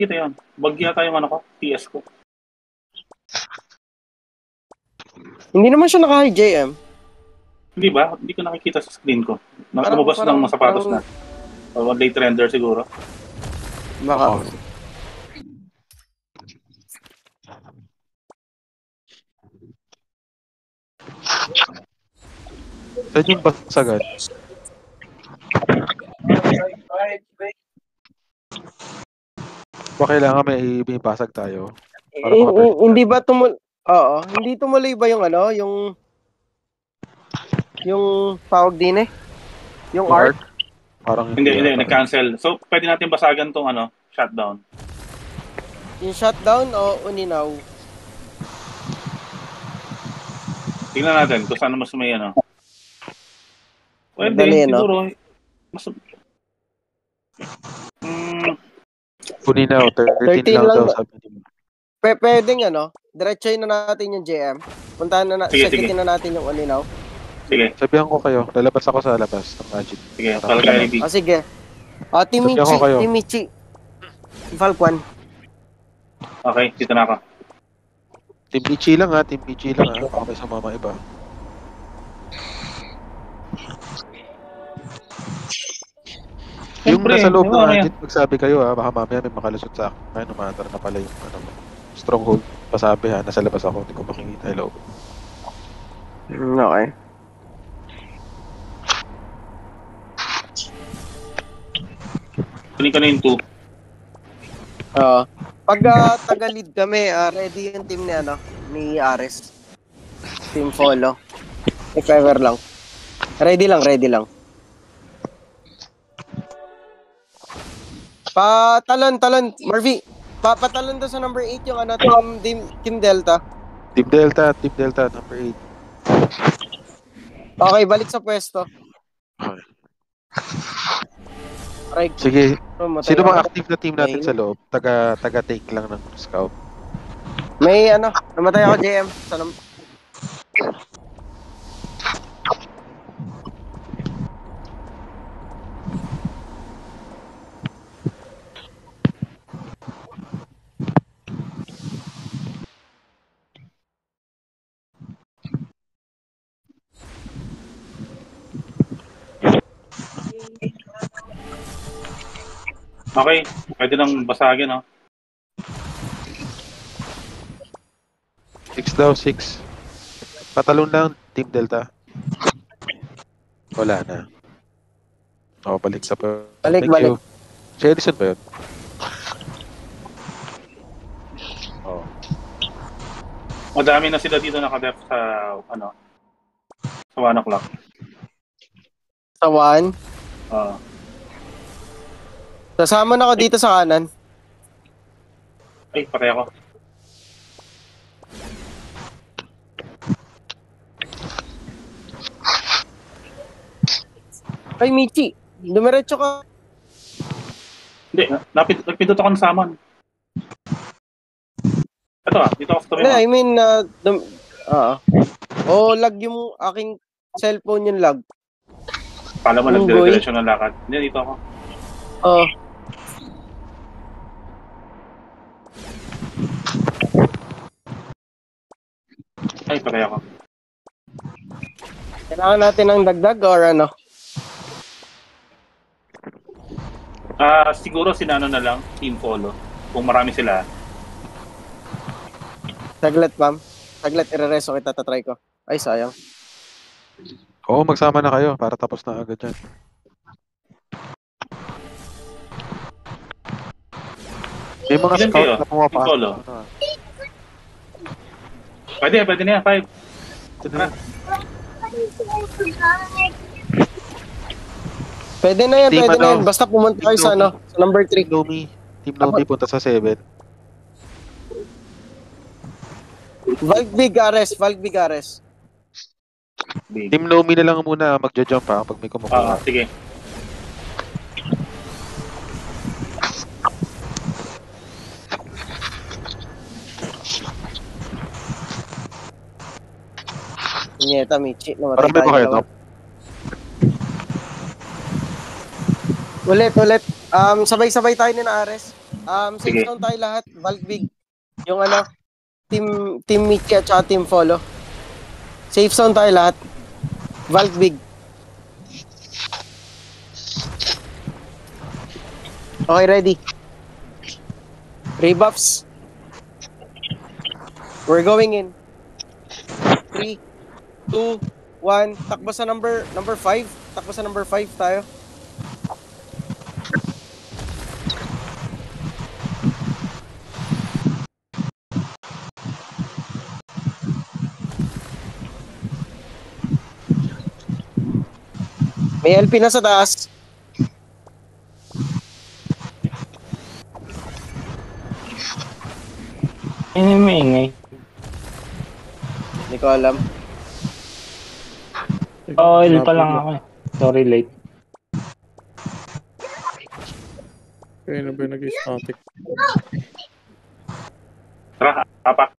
Kita yun. Bagya tayo yung ano ko, TS ko. Hindi naman siya naka-high JM. Hindi ba? Hindi ko nakikita sa screen ko. Lumabas lang mga sapatos na. O late render siguro. Baka. Saan yung basagan? Ba kailangan may basag tayo? Hindi ba hindi tumuloy ba yung ano, yung tawag din yung art? Parang hindi, nag-cancel. So, pwede natin basagan tong ano, shutdown. Yung shutdown o uninaw? Tingnan natin kung saan mas may ano. Pwede, siguro. Mas... Uninaw, 13 lang daw sabi niyo. Pwedeng ano, diretsoy na natin yung JM. Puntahan na sakitin na natin yung uninaw. Sige. Sabihan ko kayo, lalabas ako sa labas ng Magic. Sige, Falcon. Sige. Team Michi. Falcon. Okay, dito na ako. Team Michi lang ha, baka may sumama iba. Yung nasa loob ng Magic, magsabi kayo ha, baka mamaya may makalusot sa akin. Umatar na pala yung stronghold. Pasabi ha, nasa labas ako, hindi ko makikita yung loob. Okay. Kunin ko na yung 2. Pag taga-lead kami, ready yung team ni Ares. Team follow. If ever lang. Ready lang. Patalon, Marvy. Patalon doon sa number 8 yung Team Delta. Team Delta, number 8. Okay, balik sa pwesto. Okay. Right. Sige. Sino bang active na team natin sa loob? Taga-take lang ng scout. May namatay ako JM. Okay, pwede nang basagin, 6 daw, 6. Patalon lang, Team Delta. Wala na. Balik sa pa. Balik. You. Si Edison ba yun? Madami na sila dito nakadef sa sa 1 o'clock. Sa 1? Sasama na ako dito sa kanan. Ay, patay ako. Ay, Michi. Dumiretso ka. Hindi, nagpindot ako ng summon. Ito dito ako sa tabi mo. I mean, lag yung aking cellphone yung lag. Pala mo nagdiretso ng lakad. Hindi, dito ako. Ay, patay ako. Kailangan natin ng dagdag or ano? Siguro sinano na lang, team follow. Kung marami sila. Saglit, Pam. Saglit, ire-reso kita, tatry ko. Ay, sayang. Oo, magsama na kayo para tapos na agad yan. May mga scout na pumapasok. Pwede na yan, 5. Pwede na yan. Basta pumunta kayo sa number 3. Team Nomi punta sa 7. Valk Big Ares. Team Nomi na lang muna magja-jump ha pag may kumukuha. Sige. Nyeta, Michi. Marami ba kayo, no? Ulit. Sabay-sabay tayo ni na Ares. Safe Sige. zone tayo lahat. Valk Big. Yung ano, Team Mickey at saka Team Follow. Safe zone tayo lahat. Valk Big. Okay, ready. Rebuffs. We're going in. 3, 2, 1. Takbo sa number 5. Takbo sa number 5 tayo. May LP na sa taas. Maingay. Hindi ko alam. Oil pa lang ako. Sorry, late. Kaya na ba nag-static? Tara, apak.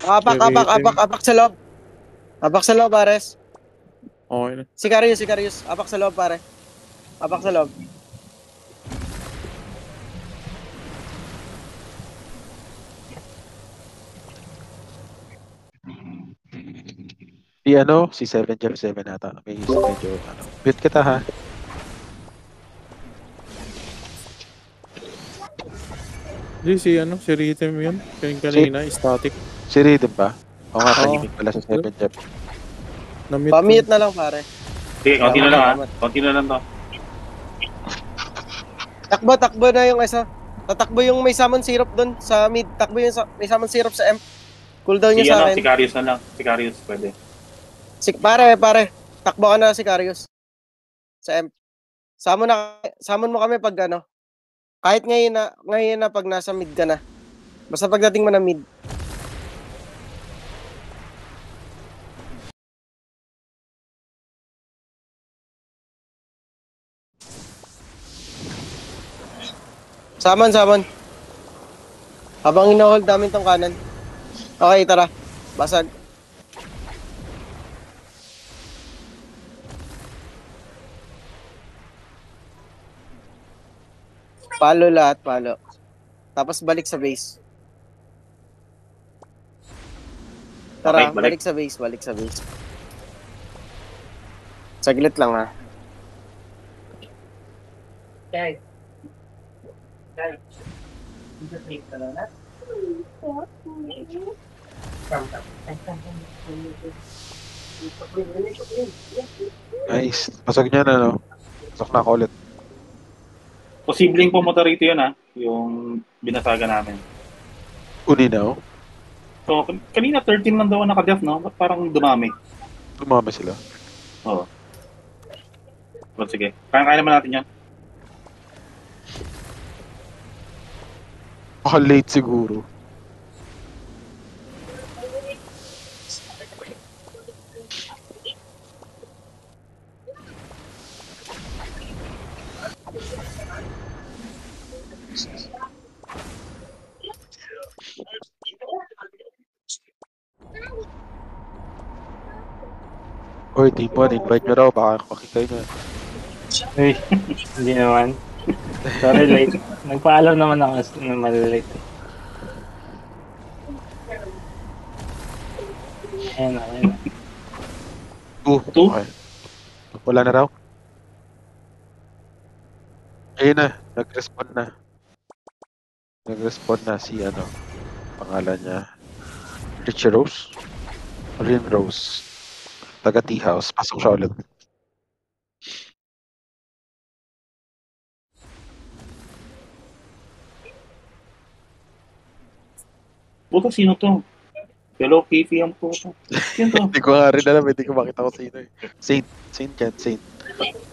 Apak sa loob. Apak sa loob, Ares. Okay na. Sicarius. Apak sa loob, pare. Apak sa loob. Si 7 Jeff 7 ata. May medyo, mute kita ha. Di si Rhythm yun. Kanina, static. Si Rhythm ba? O nga, Oo. tahimik pala sa 7 Jeff. Na-mute. Pa-mute na lang, pare. Sige, konti na lang ha. Konti na lang to. Takbo na yung isa. Tatakbo yung may summon syrup doon sa mid. Takbo yung may summon syrup sa M. Cooldown Si, niya sa akin. Sicarius na lang. Sicarius, pwede. Pare. Takbo ka na, Sicarius. Sa M. Summon mo kami pag ano. Kahit ngayon na pag nasa mid ka na. Basta pagdating mo na mid. Summon. Habang ino-hold namin tong kanan. Okay, tara. Basag. Palo lahat, palo. Tapos balik sa base. Tara, Okay, balik. balik sa base. Saglit lang ha. Nice. Pasok niya na, no? Pasok na ako ulit. Posibleng pumunta rito yun ha. Yung binasaga namin. Uninaw. So, kanina 13 lang daw ang naka-def, no? Ba't parang dumami? Lumama sila. Oo. But sige. Kaya naman natin yan. Baka late siguro. Oy, Team 1, invite nyo raw. Baka makikay nyo. Uy, hindi naman. Sorry, late. Nagpaalam naman ako na malilate. Ayan na. Two? Okay. Wala na raw? Ayun na, nag-respond na. Nag-respond na si pangalan niya. Richie Rose? Rin Rose. Taga Tea House. Pasok siya ulit. Puta, sino to? Hello, Kitty ang puta. Sino to? Hindi ko nga rin alam, hindi ko makita ko sino eh. Saint yan, Saint.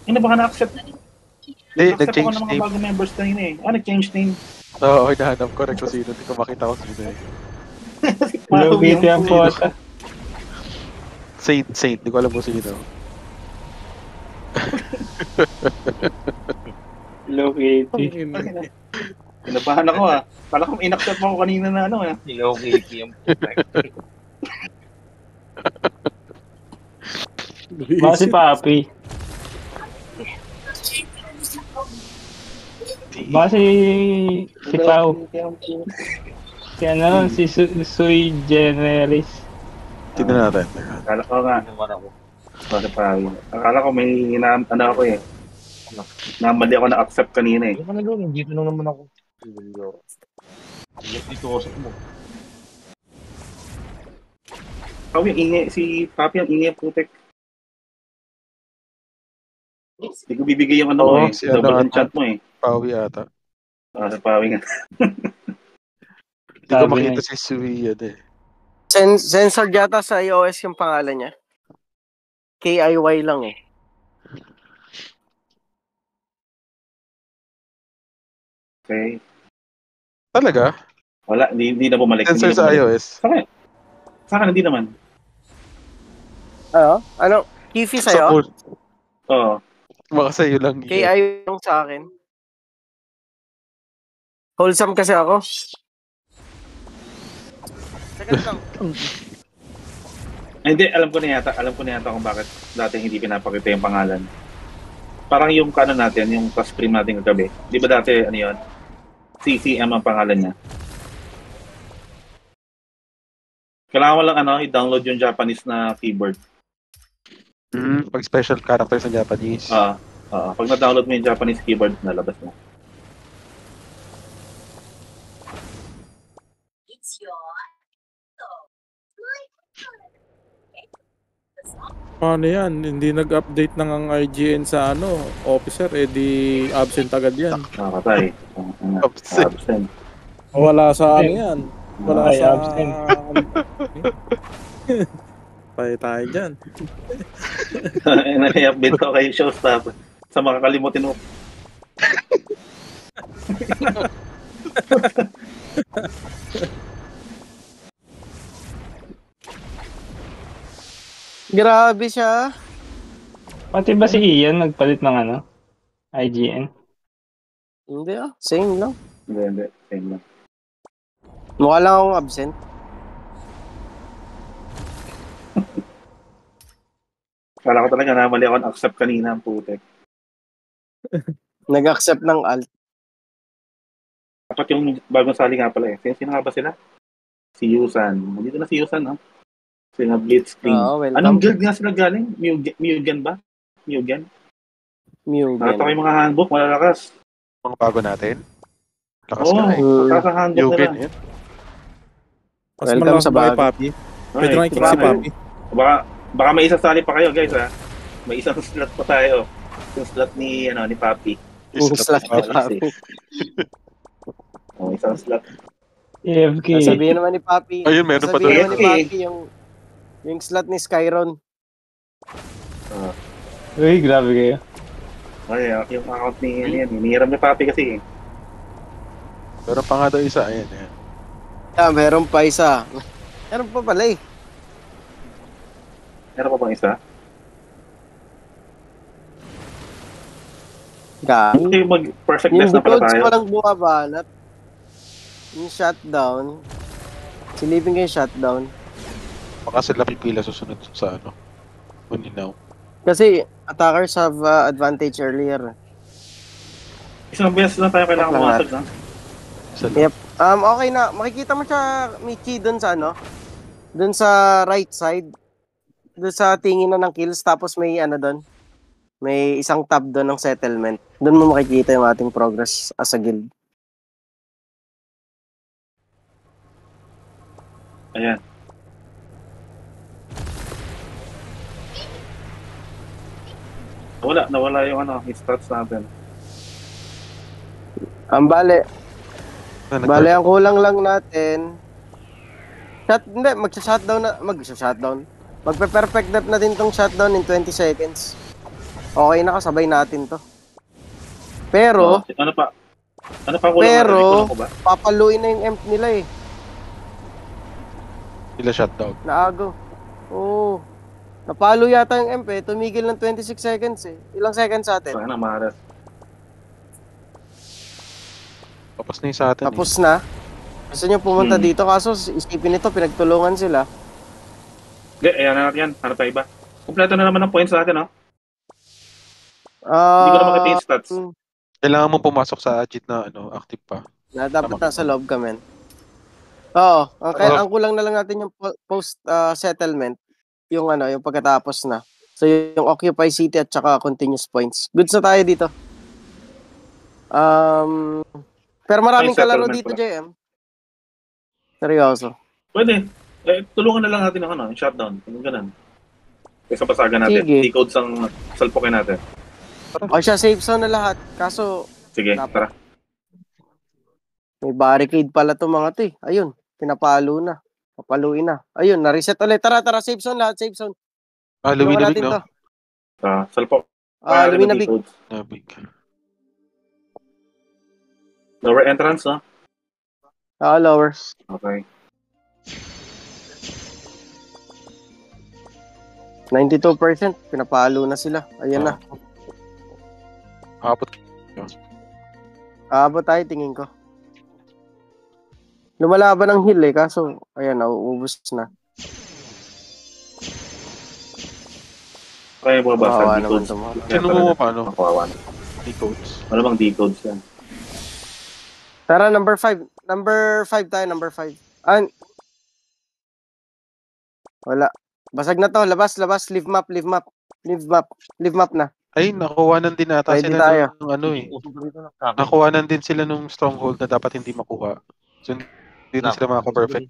Hindi, baka na-accept. Hindi, Na-accept ako nag-change ng mga name. bagong members na yun eh. Nag-change name. Oo, hinahanap ko rin kung sino. Hindi ko makita ko sino eh. Hello, Kitty ang puta. Saint, hindi ko alam kung sino. Hello, Kitty. Pinabahan ako ah. Kala ko in-accept mo ako kanina na ano eh. Hello, Kitty ang puta. Baka si Papi. Baka si Pao. Si ano, si Sui Generis. Tingnan natin. Akala ko nga. Bakit parang akala ko may ano ako eh. Namali ako na-accept kanina eh. Ano ka na doon? Dito lang naman ako. Dito ako sa mo. Ikaw yung ingay, si Papi ang ingay putek. Hindi ko bibigay yung ano mo eh. si ano Double ata. enchant mo eh. Pawi ata. Sa Pawi nga. Hindi ko Sabi makita niya. si Sui yan eh. Sensor yata sa iOS yung pangalan niya. KIY lang eh. Okay. Talaga? Wala, hindi na bumalik. Sensor Hindi na sa bumalik. iOS. Sa akin, hindi naman. Ano? Kifi Sa sa'yo? phone. Oo. Baka sa'yo lang yun. KIY lang sa akin. Wholesome kasi ako. Second lang. Ay, hindi, alam ko na yata kung bakit dati hindi pinapakita yung pangalan. Parang yung kanan natin, yung pa-stream natin kagabi. Di ba dati, ano yun? CCM ang pangalan niya. Kailangan mo lang i-download yung Japanese na keyboard. Pag special character sa Japanese. Pag na-download mo yung Japanese keyboard, nalabas mo. Paano yan? Hindi nag-update ng ang IGN sa officer, di absent agad yan. Nakakatay. Absent. Absent. Wala sa yan. Wala Ay, sa... absent. Tayo dyan. I-update ko kay Showstopper sa makakalimutin mo. Grabe siya. Pati ba si Ian nagpalit ng IGN? Hindi same lang. Hindi. Same lang. Mukha lang akong absent. Kala ko talaga namali ako accept kanina ang putek. Nag-accept ng alt. Dapat yung bagong sali nga pala eh. Sino nga ba sila? Si Yusan. Dito na si Yusan, no? Sila Blitzkrieg. Oo, welcome. Anong guild nga sila galing? Mugen ba? Mugen? Mugen. Nakita ko yung mga handbook, malalakas. Mga bago natin. Lakas Oo, ka eh. lakas ang handbook Yugen nila. yan. Mas Welcome malakas sa ba kay bago. Papi? Pwede Okay, nakikita si Papi. Baka may isang sali pa kayo, guys, ha? May isang slot pa tayo. Yung slot ni Papi. Yung slot ni Papi. Oh, isang slot. AFK. Sabihin naman ni Papi. Ayun, meron pa Sabihin doon. naman ni Papi yung slot ni Skyron. Uy, grabe kayo. Okay, yung account ni hinihiram ni Papi kasi. Pero pa nga daw isa. Ayan. Meron pa isa. Meron pa pala eh. Meron pa bang isa? Gabi. Okay, mag-perfect Yung list na pala codes tayo. pa lang bumabanat. Yung shutdown. Silipin ko yung shutdown. Baka sila pipila susunod sa Uninaw. Kasi attackers have advantage earlier. Isang beses lang tayo kailangan Lang pumasag, no? Isa lang. Yep. Okay na. Makikita mo siya, Michi, dun sa dun sa right side. Dun sa tingin na ng kills. Tapos may dun. May isang tab dun ng settlement. Dun mo makikita yung ating progress as a guild. Ayan. Nawala yung yung stats natin. Bale, Na, Bale, ang kulang lang natin, mag-shutdown. Magpe-perfect depth na din tong shutdown in 20 seconds. Okay na, kasabay natin to. Pero, Ano pa kulang Pero, natin? Kulang ko ba? papaluin na yung emp nila eh. Nila shutdown. Naago. Oo. Napalo yata yung emp eh. Tumigil ng 26 seconds eh. Ilang seconds sa atin? Sana maras. Tapos na yung sa atin. Tapos na. Gusto nyo pumunta dito kaso isipin nito, pinagtulungan sila. Hindi, ayan na natin yan. Ano tayo ba? Kompleto na naman ang points sa atin, no? Hindi ko na makita yung stats. Kailangan mo pumasok sa Ajit na active pa. Na dapat Tama. nasa loob ka, men. Oo, Oo. ang kulang na lang natin yung post settlement, yung yung pagkatapos na. So yung occupy city at saka continuous points. Goods na tayo dito. Pero maraming May kalaro settlement dito, pala. JM. Seryoso. Pwede. Tulungan na lang natin yung shutdown. Yung ganun. Kaysa pasagan natin. Sige. T-codes ang salpokin natin. O siya, safe zone na lahat. Kaso, Sige, Dapat. tara. may barricade pala to mga to eh. Ayun, pinapalo na. Papaluin na. Ayun, na-reset ulit. Tara, safe zone lahat, safe zone. Tulungan Lumilabig, natin no? to. Salpok. Luminabig. Labig. Lower entrance, no? Lower. Okay. 92%, pinapalo na sila. Ayan na. Abot. Aabot tayo, tingin ko. Lumalaban ang hill kaso, ayan, nauubos na. Kaya mo ba Kawawa sa naman D-codes? to mga. Sino mo paano? Kawawa. D-codes. Ano bang D-codes yan? Tara, number 5. Number 5 tayo, number 5. Wala. Basag na to, labas. Leave map na. Ay, nakuhanan din ata Ready sila tayo. ng Uso pa rito ng kami. nakuhanan din sila nung stronghold na dapat hindi makuha. So, hindi na sila makaka-perfect.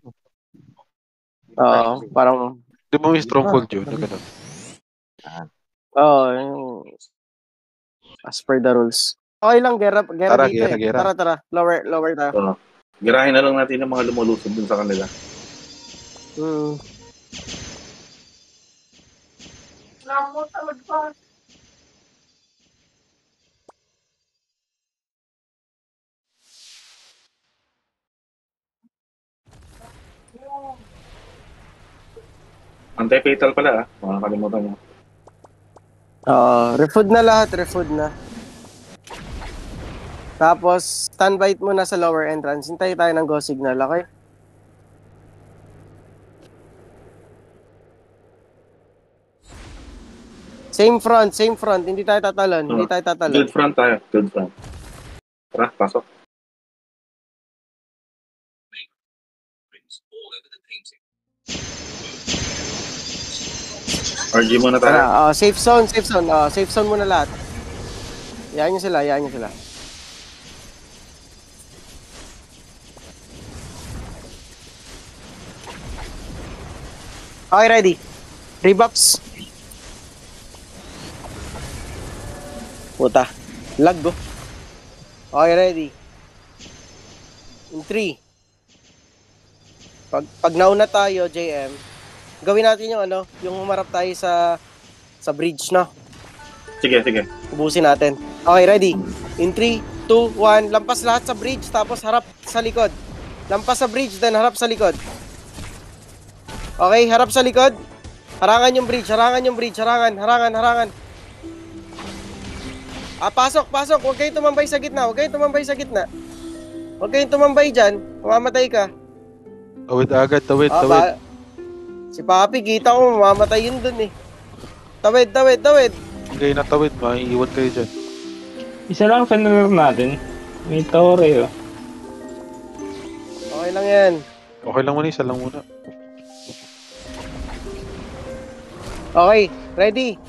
Oo, parang, Di mo yung stronghold yun, na ganun. yung as per the rules. Okay lang, gera Tara, dito gera. Tara. Lower tayo. So, girahin na lang natin yung mga lumulusog dun sa kanila. Anti-fatal pala mga kalimutan nyo. Refood na lahat, refood na. Tapos, standby muna sa lower entrance. Hintay tayo ng go signal, okay? Same front. Hindi tayo tatalon. Good front tayo. Good front. Tara, pasok. RG muna tayo. Tara, safe zone. Safe zone muna lahat. Yaan nyo sila. Okay, ready. Rebuffs. Puta. Lag go. Okay, ready. In 3. Pag nauna tayo, JM, gawin natin yung umarap tayo sa bridge, no? Sige. Ubusin natin. Okay, ready. In 3, 2, 1, lampas lahat sa bridge, tapos harap sa likod. Lampas sa bridge, then harap sa likod. Okay, harap sa likod. Harangan yung bridge. Harangan. Pasok. Huwag kayong tumambay sa gitna. Huwag kayong tumambay dyan. Mamamatay ka. Tawid agad. Si Papi, kita ko, mamamatay yun dun eh. Tawid. Hindi kayo natawid, maiiwan kayo dyan. Isa lang fenrir natin. May tore, Okay lang yan. Okay lang muna, isa lang muna. Okay, ready.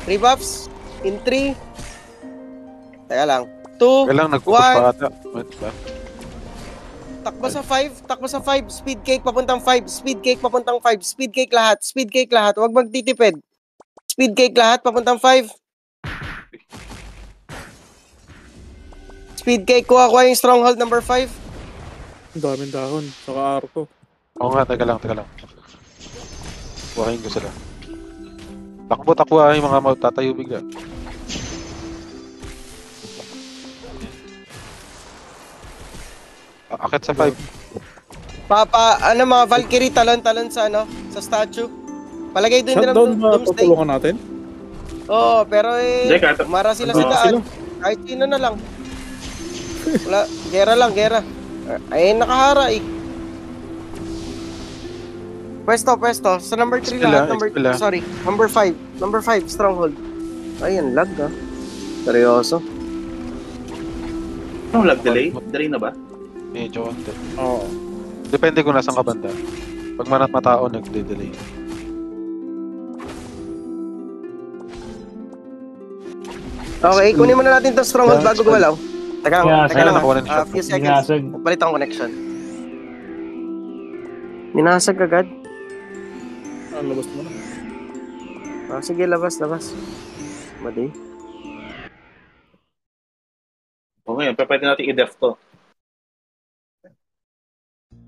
Rebuffs. In 3. Teka lang. 2, Kaya lang, nag-focus pa ata. Takbo sa 5. Speed cake papuntang 5. Speed cake lahat. Huwag magtitipid. Speed cake lahat papuntang 5. Speed cake, kuha yung stronghold number 5. Ang daming dahon. Saka arko. Oo nga, teka lang. Buhayin ko sila. Takbo yung mga tatayo bigla. Akit sa 5. Mga Valkyrie, talon sa sa statue. Palagay din nila Shutdown ba Doomsday. tutulungan natin? Oo, pero Hindi, kahit- umara sila sa daan. Kahit sino na lang. Wala, gera. Ay, nakahara eh. Pwesto. Sa number 3 Ispila, lahat. ispila. Number 5, stronghold. Ayan, lag Seryoso. Anong lag delay? Delay na ba? Medyo konti. Oo. Depende kung nasaan ka banda. Pag manat matao, nagde-delay. Okay, kunin muna natin itong stronghold bago gumalaw. Teka lang, Yeah, teka lang. nakuha na ni Shop. Few seconds. Binasag. Magpalit ang connection. Minasag agad. Labas mo na. Sige, labas. Madi. O ngayon, pwede natin i-def to.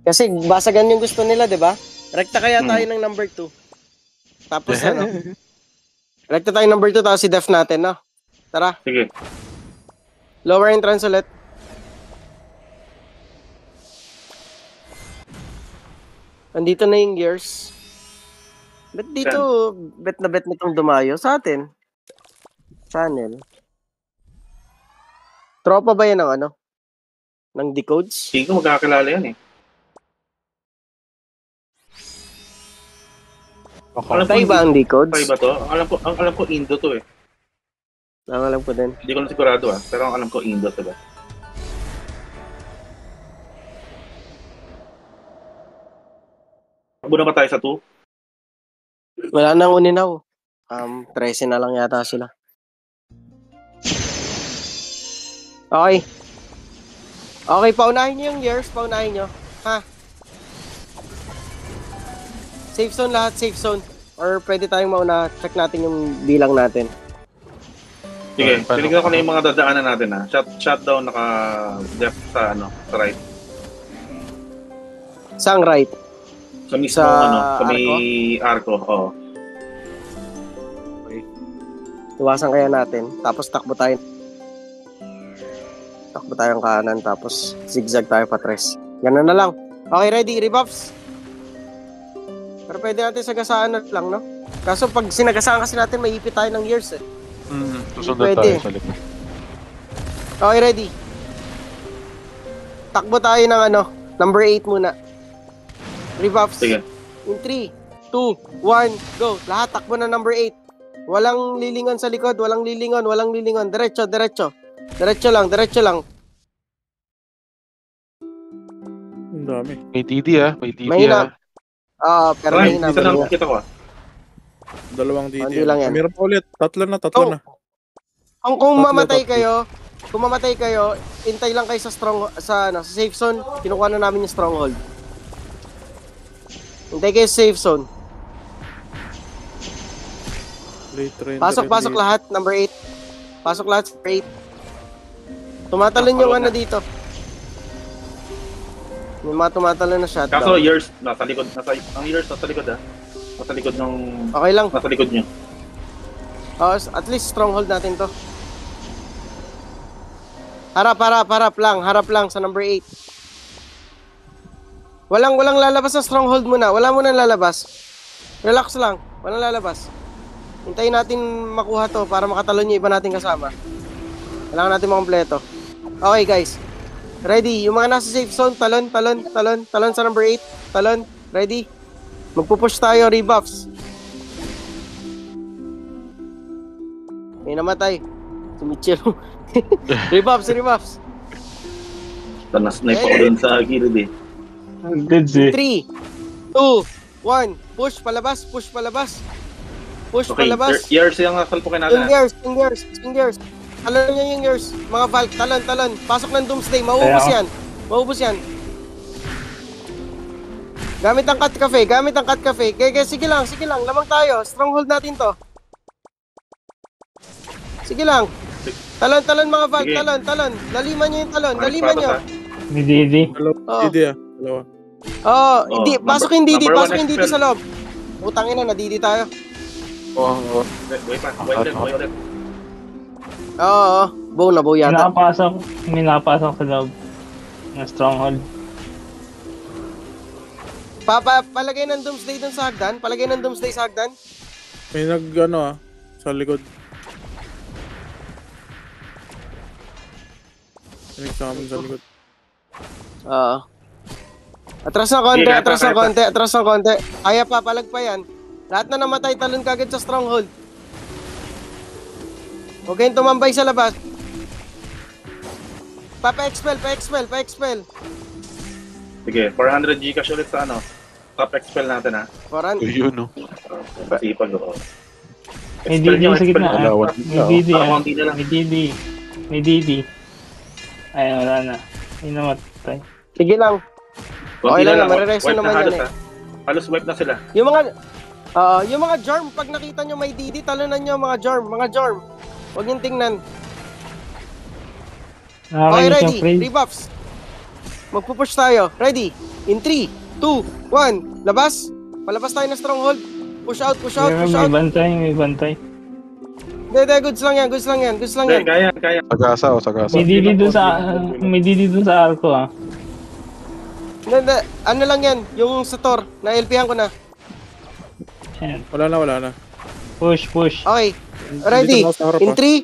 Kasi basagan yung gusto nila, di ba? Rekta kaya tayo ng number 2. Tapos ano? Rekta tayo number 2 tapos si def natin, no? Tara, Sige. lower entrance ulit. Andito na yung gears. Bet dito, bet na bet nitong dumayo sa atin. Channel. Tropa ba yan ng ano? Ng decodes? Hindi ko magkakilala yan eh. Tayo ba ang decodes? Tayo ba to? Ang alam ko Indo to eh. Ang alam ko din. Hindi ko na sigurado ah. Pero ang alam ko Indo to ba? Takbo na ba tayo sa 2? Wala nang uninaw. 13 na lang yata sila. Okay. Okay, paunahin nyo yung gears. Paunahin nyo. Ha? Safe zone lahat, safe zone. Or pwede tayong mauna. Check natin yung bilang natin. Sige, tinignan ko na yung mga dadaanan natin ha. Shutdown naka-def sa sa right. Sang right? Sa mismo Sa sa may arco. Oo. Iwasan kaya natin. Tapos takbo tayo. Takbo tayong kanan. Tapos zigzag tayo patres. Ganun na lang. Okay, ready? Rebuffs? Pero pwede natin sagasaan na lang, no? Kaso pag sinagasaan kasi natin, maipit tayo ng years eh. Susunod Pwede. tayo sa likod. Okay, ready? Takbo tayo ng number 8 muna. Rebuffs. Sige. In 3, 2, 1, go. Lahat takbo na number 8. Walang lilingon sa likod, walang lilingon. Diretso. Diretso lang. Ang dami. May DD may DD Mahina. Pero Right, mahina. dito lang kita ko ah. Dalawang DD. Hindi lang yan. Meron pa ulit. Tatlo na. Kung Tatlo. mamatay kayo, intay lang kayo sa safe zone. Kinukuha na namin yung stronghold. Intay kayo sa safe zone. Late train. Pasok lahat, number 8. Pasok lahat, number 8. Tumatalon yung dito. May mga tumatalon na shotgun. Kaso yours nasa likod, ang yours nasa likod ah. Nasa likod ng Okay lang. nasa likod niyo. At least stronghold natin to. Harap lang sa number 8. Walang lalabas sa stronghold muna. Wala muna lalabas. Relax lang. Walang lalabas. Hintayin natin makuha to para makatalon yung iba natin kasama. Kailangan natin makompleto. Okay guys. Ready? Yung mga nasa safe zone, talon sa number 8. Talon. Ready? Magpupush tayo, rebuffs. May namatay. Si Mitchell. rebuffs. Snipe ako doon sa gilid eh. Good eh. 3, 2, 1. Push palabas. Push Okay, palabas. yours yung nasalpukin natin. Yung gears. Talon nyo yung gears. Mga Valk, talon. Pasok ng Doomsday. Maubos yan. Gamit ang cut cafe. Kaya sige lang. Lamang tayo. Stronghold natin to. Sige lang. Talon mga Valk. Sige. Talon. Laliman nyo yung talon. Laliman nyo. May DD. Oo. DD Dalawa. Hindi. Pasok yung DD. number one Pasok yung DD expert. sa loob. Utangin na. Nadidi tayo. Wait ulit. Oo. Bow yata. May nakapasok sa loob ng stronghold. Palagay ng Doomsday dun sa hagdan. May sa likod. Sa likod. Oo. Atras ng konti. Kaya pa, palag pa yan. Lahat na namatay, talon kagad sa stronghold. Huwag kayong tumambay sa labas. Pa-expel. Sige, 400 Gcash ulit sa ano. Top expel natin ha. Foran. Yun, no? Sipag o. May Didi sa gitna. Wala, May Didi. Parang konti na lang. May Didi. Ay, wala na. Hindi namatay. Sige lang. Konti Okay lang, na lang. marireso Wipe na naman halos yan ha. Halos wipe na sila. Yung mga Jorm, pag nakita nyo may DD, talunan nyo mga Jorm. Huwag nyo tingnan. Okay, Nakakainis ready. yung frame. Rebuffs. Magpupush tayo. Ready. In 3, 2, 1. Labas. Palabas tayo ng stronghold. Push out. May bantay. Hindi, goods lang yan. Hindi, kaya. Sagasa. May Didi dun sa arko ah. Hindi. Ano lang yan? Yung sa Thor. Na-LPhan ko na. Ayan. Wala na. Push. Okay. Ready. Dito na ako sa harap, In ah. 3,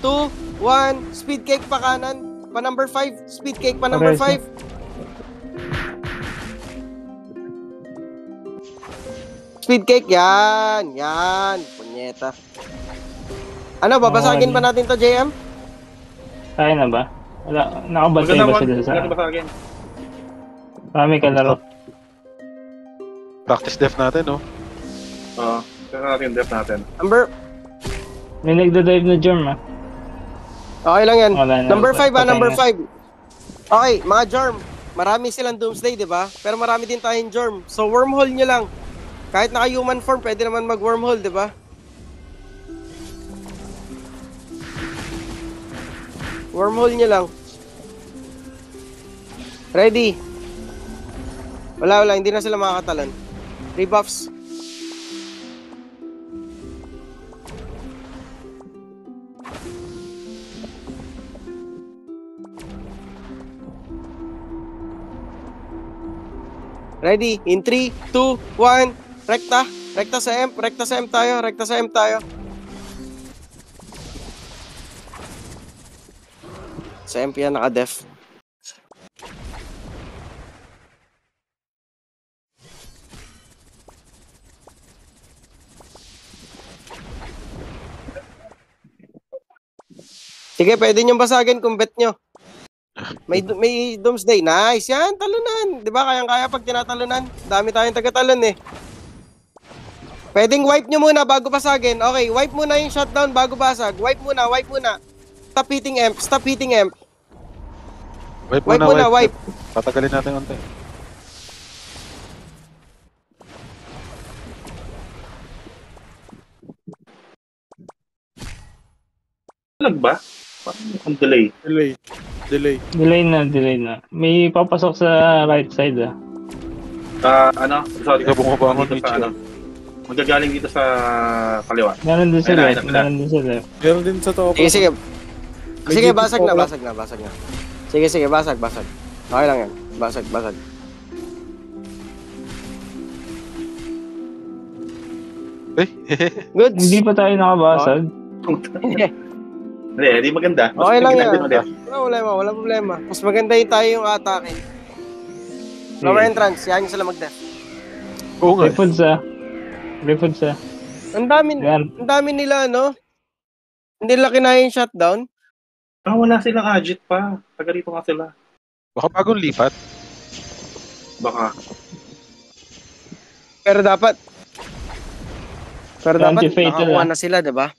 2, 1. Speed cake pa kanan. Pa number 5. Speed cake pa number Okay, 5. Speed cake. Yan. Punyeta. Ano, babasagin ba natin to, JM? Kaya na ba? Wala. Nakabantay ba sila sa... Maganda ba sa akin? Marami kalaro. Practice def natin, no? Oo. Kaya natin depth natin. May nagda-dive na Jorm ah. Okay lang yan. Wala na. Number 5 Patay number na. 5. Okay, mga Jorm. Marami silang Doomsday, di ba? Pero marami din tayong Jorm. So, wormhole nyo lang. Kahit naka-human form, pwede naman mag-wormhole, di ba? Wormhole nyo lang. Ready. Wala. Hindi na sila makakatalan. Rebuffs. Ready? In 3, 2, 1. Rekta. Rekta sa M tayo. Sa MP yan naka-def. Sige, pwede nyo basagin kung bet nyo. May Doomsday. Nice. Yan, talunan. Di ba? Kayang-kaya pag tinatalunan. Dami tayong taga-talon eh. Pwedeng wipe nyo muna bago basagin. Okay, wipe muna yung shutdown bago basag. Wipe muna. Stop hitting amp. Wipe Wipe muna. Patagalin natin konti. Talag ba? Ang delay. Delay. Delay na. May papasok sa right side ah. Sorry. Hindi ka bumabangon, Dito sa Mitchell. Magagaling dito sa kaliwa. Meron din sa Ayun, left. ayun, Meron din sa left. Meron din sa top. Sige. May Sige, GP basag na. po, Sige, basag. Okay lang yan. Basag. Good. Hindi pa tayo nakabasag. Hindi maganda. Mas Okay lang maganda yan. din ulit. Wala problema. Mas maganda yung tayo yung atake. Lower entrance, yan yung sila mag-def. Oo nga. Refood sa. Ang Yan. dami nila, no? Hindi nila kinaya yung shutdown. Wala silang agit pa. Taga rito nga sila. Baka bagong lipat. Baka. Pero dapat Anti-fatal, nakakuha ah. na sila, diba?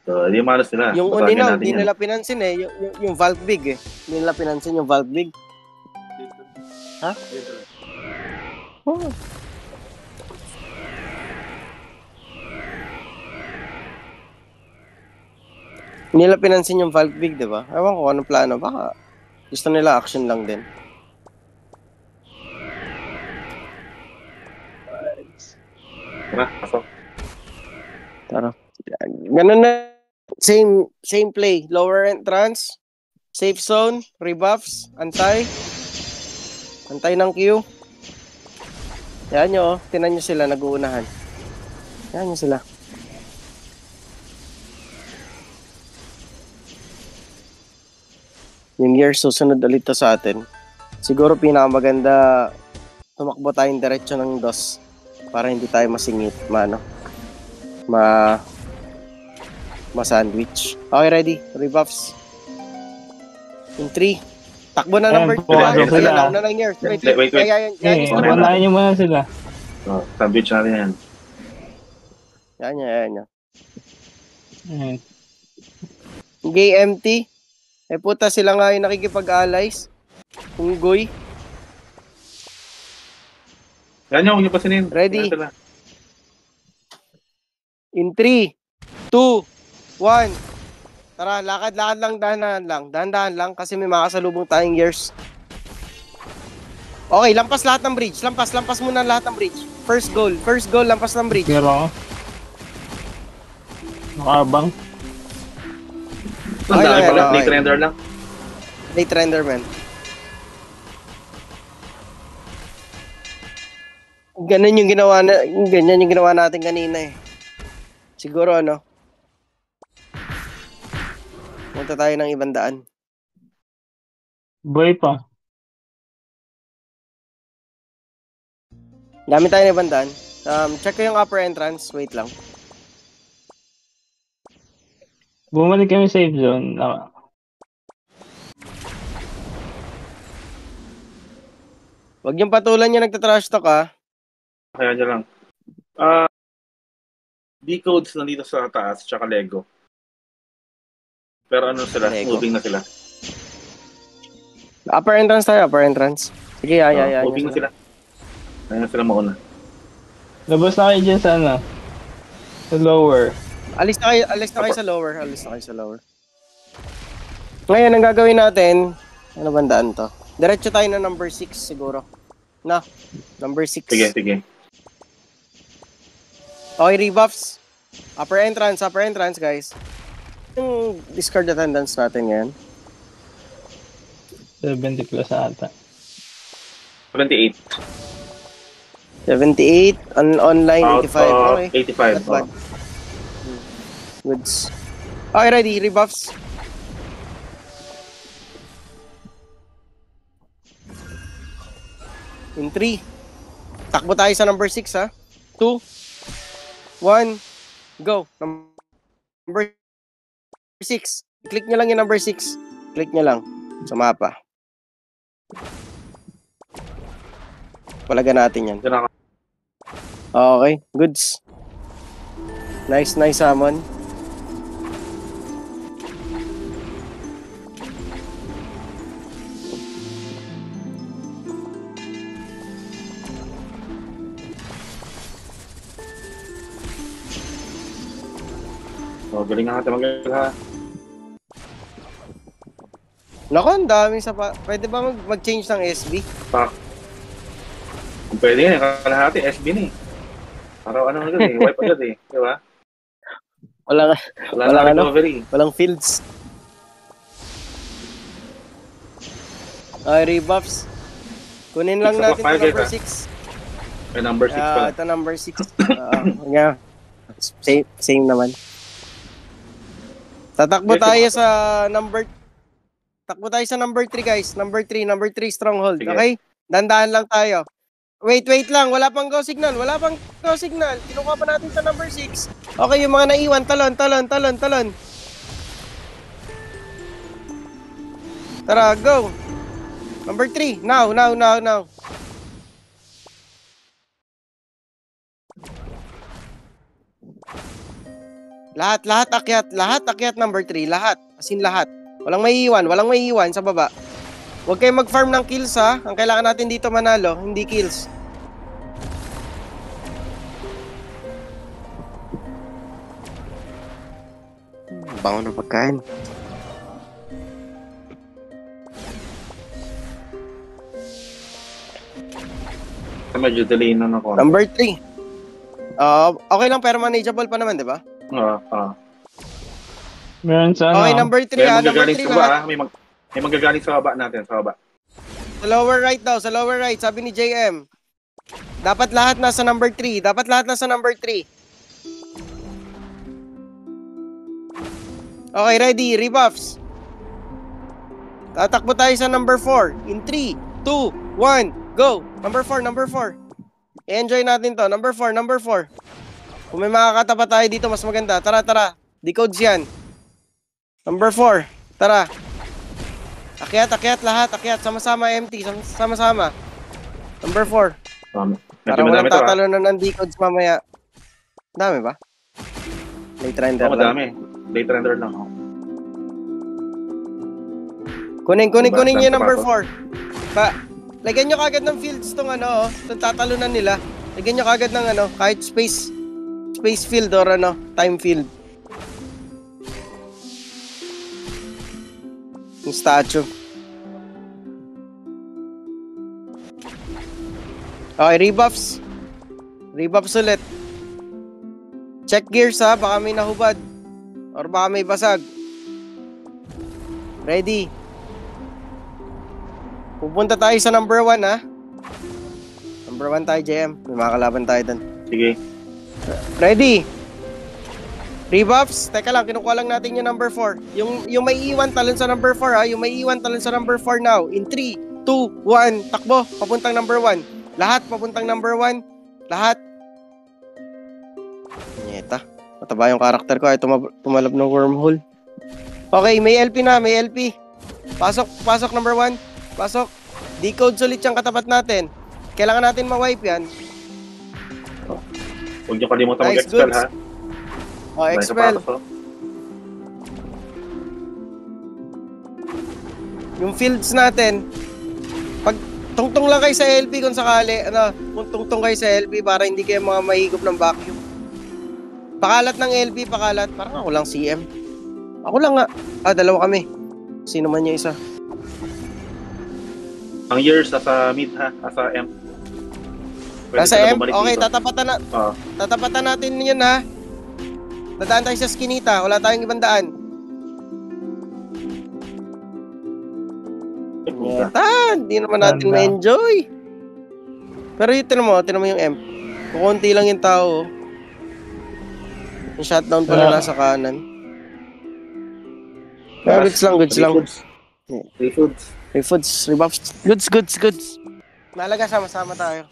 So, hindi malas nila. Yung Basagin uninaw, natin hindi yan. nila pinansin eh. Yung Valve Big eh. Hindi nila pinansin yung Valve Big. Ha? Oh. Hindi nila pinansin yung Valve Big, diba? Ewan ko anong plano. Baka gusto nila action lang din. Tara, pasok. Tara. Ganun na. Same play. Lower entrance. Safe zone. Rebuffs. Antay. Antay ng Q. Yan nyo. Tinan nyo sila. Nag-uunahan. Yan nyo sila. Yung year susunod ulit to sa atin. Siguro pinakamaganda tumakbo tayong diretso ng DOS para hindi tayo masingit, Ma-sandwich. Okay, ready? Rebuffs. In 3. Takbo na Ayan, number 2. pumasok sila. Una lang years. Wait. Wait. Yan. Unahin niyo muna sila. Oh, sandwich natin yan. Yan. Ayan. Gay empty. Puta sila nga yung nakikipag-allies. Unggoy. Yan yung, huwag niyo pasinin. Ready? Yan sila. In 3, 2, 1. Tara, lakad lang, dahan-dahan lang kasi may makasalubong tayong years. Okay, lampas lahat ng bridge. Lampas muna lahat ng bridge. First goal, lampas ng bridge. Pero ako. Nakabang. Ang dami pala, okay. late render lang. Late render, man. Ganyan yung ginawa natin kanina eh. Siguro punta tayo ng ibang daan. Boy pa. Gamit tayo ng ibang daan. Check ko yung upper entrance. Wait lang. Bumalik kami sa safe zone. Huwag yung patulan yung nagtatrash talk ah. Kaya dyan lang. Decodes nandito sa taas, tsaka Lego. Pero ano sila, Lego. moving na sila. Upper entrance tayo, upper entrance. Sige, ay. Moving na sila. Ayun na sila mauna. Labas na kayo dyan sa sa lower. Alis na kayo sa lower. Ngayon, ang gagawin natin, ano bandaan to? Diretso tayo na number 6 siguro. Number 6. Sige. Okay, rebuffs. Upper entrance, guys. Yung discard attendance natin ngayon. 70 plus ata. 78. 78, online, Out 85. of Okay. 85. Not bad. Goods. Okay, ready. Rebuffs. In 3. Takbo tayo sa number 6, ha? 2, 1, go. Number 6. Click nyo lang yung number 6. Click nyo lang sa mapa. Palagan natin yan. Diyan ako. Okay, goods. Nice summon. Galing nga natin mag-ha. Nako, ang dami pwede ba mag-change ng SB? Kung pwede yan, kalahati, SB na eh. Araw-ano agad eh, wipe agad eh. Di ba? Wala Wala na recovery. walang fields. Rebuffs. Kunin lang Six natin of five, ito number eh, 6. May number 6 pala. Ito number 6. Yeah. Same naman. Tatakbo tayo sa number 3 guys. Number 3 stronghold. Sige. Okay? Dandahan lang tayo. Wait lang. Wala pang go signal. Kinukuha pa natin sa number 6. Okay, yung mga naiwan. Talon. Tara, go. Number 3. Now. Lahat akyat number 3, lahat. As in lahat. Walang maiiwan sa baba. Huwag kayong mag-farm ng kills ha. Ang kailangan natin dito manalo, hindi kills. Bango na pagkain. Medyo delay na ako. Number 3. Okay lang pero manageable pa naman, di ba? Meron sa Okay, number 3 May ha. Number magagaling 3 sa baba, lahat. may magagaling sa baba natin, sa baba. Sa lower right daw, sa lower right. Sabi ni JM. Dapat lahat nasa number 3. Okay, ready. Rebuffs. Tatakbo tayo sa number 4. In 3, 2, 1, go. Number 4. I-enjoy natin to. Number 4. Kung may makakatapat tayo dito, mas maganda. Tara. Decodes yan. Number 4. Tara. Akyat lahat. Akyat. Sama-sama empty. Sama-sama. Number 4. Medyo Para madami walang to, tatalo na ng decodes mamaya. Dami ba? Late render Oo, lang. madami. Late render lang. Oh. Kunin Diba? yung number Sapatos. 4. Lagyan nyo kagad ng fields tong ano, itong tatalunan nila. Lagyan nyo kagad ng ano, kahit space field or ano, time field. Yung statue. Okay, rebuffs. Rebuffs ulit. Check gears ha, baka may nahubad. Or baka may basag. Ready. Pupunta tayo sa number 1 ha. Number 1 tayo, JM. May makakalaban tayo dun. Sige. Ready. Rebuffs. Teka lang, kinukuha lang natin yung number 4. Yung may iwan talon sa number 4 ha. Yung may iwan talon sa number 4 now. In 3, 2, 1. Takbo. Papuntang number 1. Lahat papuntang number 1. Lahat. Nyeta. Mataba yung karakter ko ay tumalab ng wormhole. Okay, may LP na. May LP. Pasok number 1. Pasok. Decode ulit yung katapat natin. Kailangan natin ma-wipe yan. Huwag niyo kalimutan Nice, mag-expel, goods. ha? O, May expel. sapatos, oh. Yung fields natin, pag tungtong lang kayo sa LP kung sakali, kung tungtong kayo sa LP para hindi kayo mga mahigop ng vacuum. Pakalat ng LP, pakalat. Parang ako lang CM. Ako lang nga. Dalawa kami. Sino man yung isa? Ang years, nasa mid, ha? Nasa M. Pwede Nasa sila M? bumalik Okay, dito. tatapatan natin yun ha. Dadaan tayo sa skinita. Wala tayong ibang daan. Puta. Hindi naman natin Ganda. ma-enjoy. Pero yun, tinan mo yung M. Kukunti lang yung tao. Yung shutdown pala Wala. nasa kanan. Goods lang. Refoods. Refoods, rebuffs. Goods. Malaga, sama-sama tayo.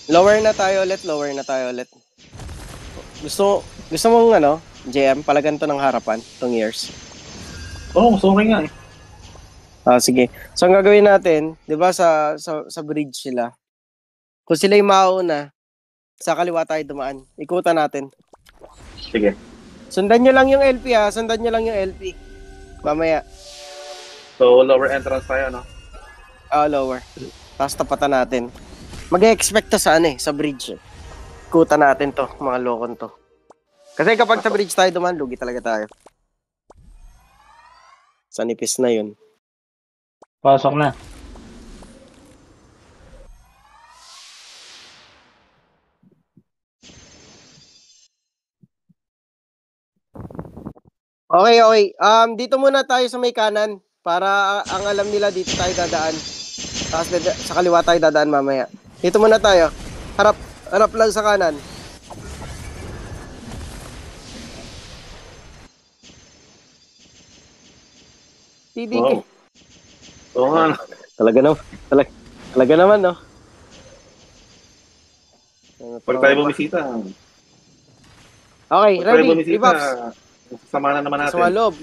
Lower na tayo ulit. Gusto mong JM, palagan to ng harapan, tong years. Oo, gusto ko nga, eh. Sige. So, ang gagawin natin, di ba sa bridge sila, kung sila yung mauna, sa kaliwa tayo dumaan. Ikutan natin. Sige. Sundan nyo lang yung LP ha. Mamaya. So, lower entrance tayo, no? Lower. Tapos tapatan natin. Mag-expect to sa sa bridge. Ikutan natin to, mga lokon to. Kasi kapag sa bridge tayo dumaan, lugi talaga tayo. Sa nipis na yun. Pasok na. Okay. Dito muna tayo sa may kanan para ang alam nila dito tayo dadaan. Tapos sa kaliwa tayo dadaan mamaya. Dito muna tayo. Harap lang sa kanan. TDK. Wow. Oo nga, no? Talaga naman, no? Pag tayo bumisita, Okay, ready. Rebuffs. sasama na naman natin. Sa loob.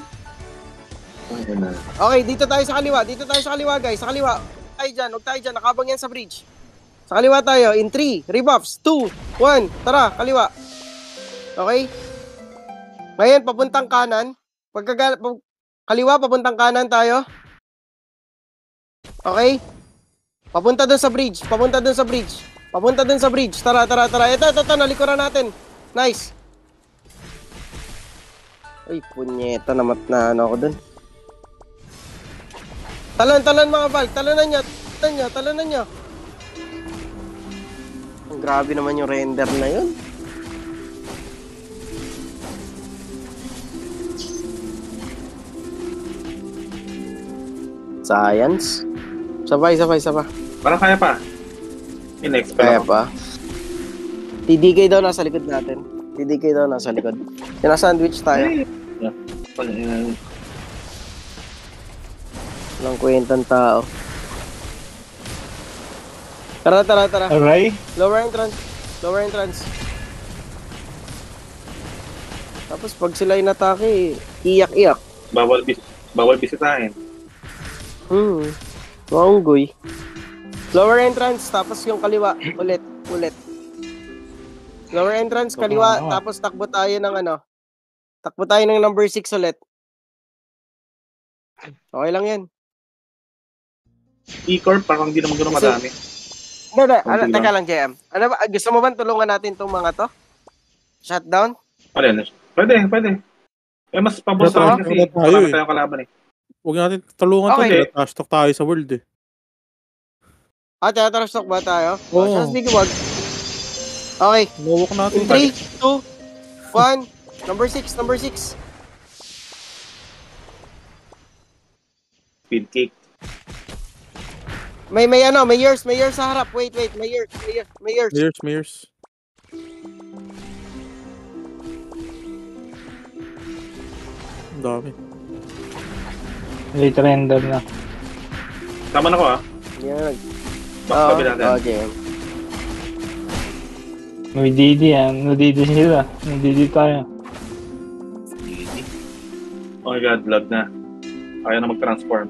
Ayun na. Okay, dito tayo sa kaliwa, guys. Sa kaliwa. Huwag tayo dyan. Nakabang yan sa bridge. Sa kaliwa tayo. In 3, rebuffs. 2, 1. Tara, kaliwa. Okay? Ngayon, papuntang kanan. Kaliwa, papuntang kanan tayo. Okay? Papunta dun sa bridge. Tara. Ito, nalikuran natin. Nice. Ay, punyeta, na ako dun. Talon mga Valk. Talonan nyo. Ang grabe naman yung render na yun. Science. Sabay. Parang kaya pa. In-expel Kaya ako. pa. TDK daw nasa likod natin. Sinasandwich tayo. Yeah. Walang kwentang tao. Tara. Aray? Lower entrance. Tapos pag sila inatake, iyak-iyak. Bawal bisitahin. Maunggoy. Lower entrance, tapos yung kaliwa. Ulit. Lower entrance, kaliwa, tapos takbo tayo ng Takbo tayo ng number 6 ulit. Okay lang yan. E-Corp, parang hindi naman ganun madami. Hindi. Konti Teka lang, JM. Ano ba, gusto mo ba tulungan natin itong mga to? Shutdown? Pwede. Mas pabos Pero naman kasi tayo marami eh. tayong kalaban eh. Huwag natin tulungan to. Okay. Trash talk tayo sa world eh. Tetrash talk ba tayo? Oo. Sige, wag. Okay. Nuwak natin. In 3, 2, 1. Number 6. Speed cake. May yours sa harap. Wait, may yours. Mayors. Ang dami. Late render na. Tama na ko ah. Yan. Back natin. Okay. May DD yan. Nadidi sila. Nadidi tayo. Oh my god, lag na. Ayaw na mag-transform.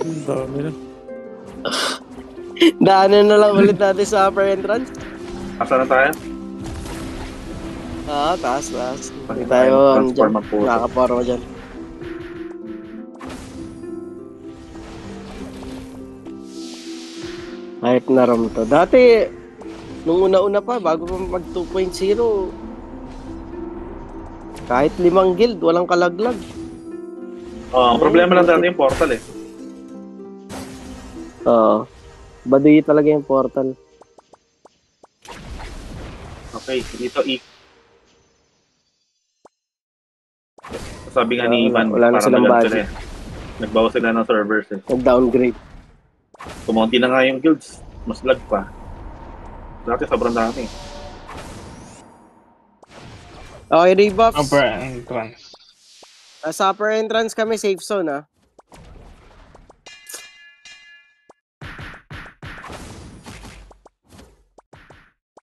Ang dami na. Daanan na lang ulit natin sa upper entrance. Asa na tayo? Taas. Hindi tayo Transform ang puto. nakakaparo dyan. Hype na ram to. Dati, nung una-una pa, bago pa mag 2.0, kahit 5 guild, walang kalaglag. Ang problema lang dati yung portal eh. Oo. Baduy talaga yung portal. Okay, dito sabi nga ni Ivan, Wala na parang silang nag-ano budget. sila eh. Nagbawas sila ng servers eh. Nag-downgrade. Kumonti na nga yung guilds, mas lag pa. Dati sobrang dami. Okay, rebuffs. Upper entrance. Sa upper entrance kami, safe zone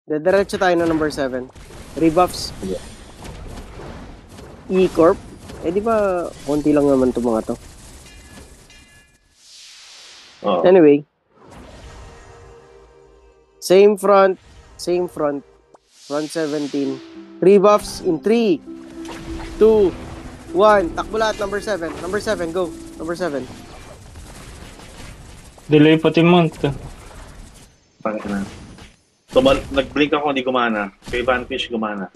Diretso tayo na number 7. Rebuffs. E-Corp. Di ba, konti lang naman itong mga to. Oh. Anyway. Same front. Front 17. Rebuffs in 3, 2, 1. Takbo lahat, number 7. Number 7, go. Number 7. Delay pati month. Pangina. Nag-blink ako, hindi gumana. Kay Vanquish, gumana.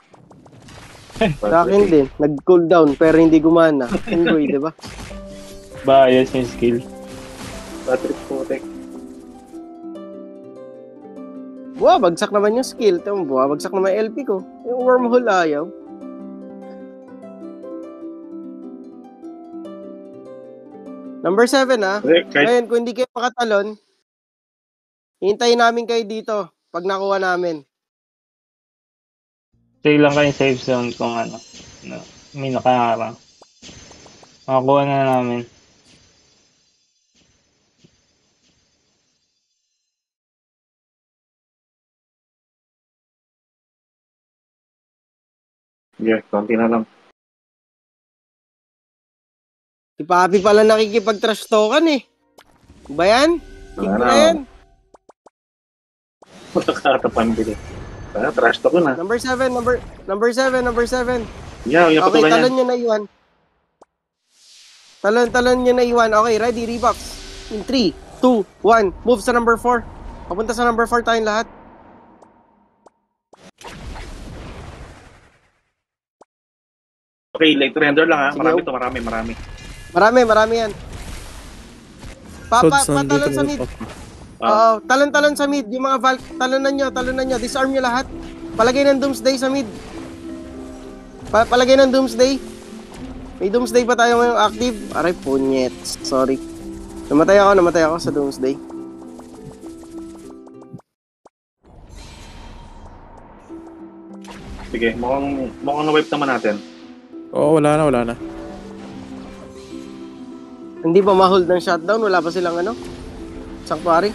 Sa akin din. Nag-cooldown, pero hindi gumana. Unggoy, di ba? Bias yung skill. Patrick Potek. Bagsak naman yung skill. Bagsak naman yung LP ko. Yung wormhole ayaw. Number 7 Kahit Ngayon, kung hindi kayo makatalon, hintayin namin kayo dito pag nakuha namin. Stay lang kayo safe zone kung may nakaharang. Makakuha na namin. yeah, konti na lang. Si Papi pala nakikipag-trash talkan eh. Ba yan? Wala Tignan na. yan. Makakatapan din eh. Trash talk na. Number 7. Yeah, yung Okay, patulan talon yan. nyo na iwan. Talon nyo na iwan. Okay, ready, rebuffs. In 3, 2, 1. Move sa number 4. Papunta sa number 4 tayong lahat. Okay, late render lang ha. Sige, Marami to, marami. Marami yan. Sods Patalon nandito sa na mid. ito. Oo, talon sa mid. Yung mga talonan nyo. Disarm nyo lahat. Palagay ng Doomsday sa mid. Palagay ng Doomsday. May Doomsday pa tayo ngayong active. Aray, punyets. Sorry. Namatay ako sa Doomsday. Sige, mukhang na-wipe naman natin. Oo, wala na. Hindi pa ma-hold ng shutdown, wala pa silang ano? Sanctuary.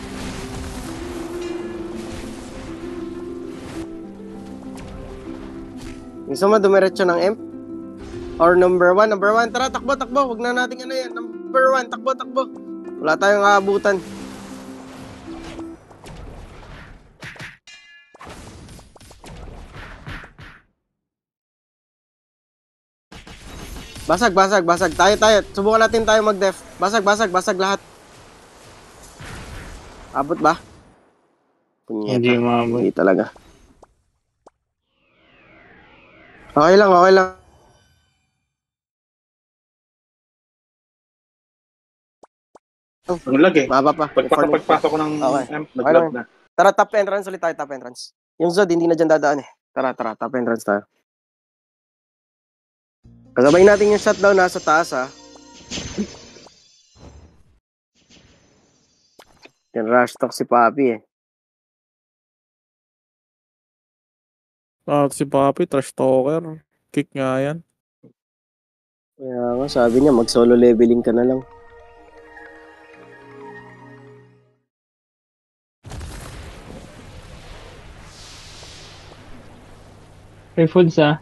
Gusto mo dumiretso ng M? Or number 1, tara, takbo, huwag na natin ano yan, number 1, takbo. Wala tayong aabutan. Basag. Tayo. Subukan natin tayo mag-def. Basag lahat. Abot ba? Punyeta. Hindi maabot. Hindi talaga. Okay lang. Ang lag eh. Baba pa. Pagpasok ko ng Okay. amp, Okay nag-lag lang. na. Tara, top entrance ulit tayo, top entrance. Yung Zod, hindi na dyan dadaan eh. Tara, top entrance tayo. Kasabay natin yung shutdown nasa taas ha. Yan, rush talk si Papi eh. Si Papi, trash talker. Kick nga yan. Kaya nga, sabi niya, mag-solo leveling ka na lang. Free foods ah.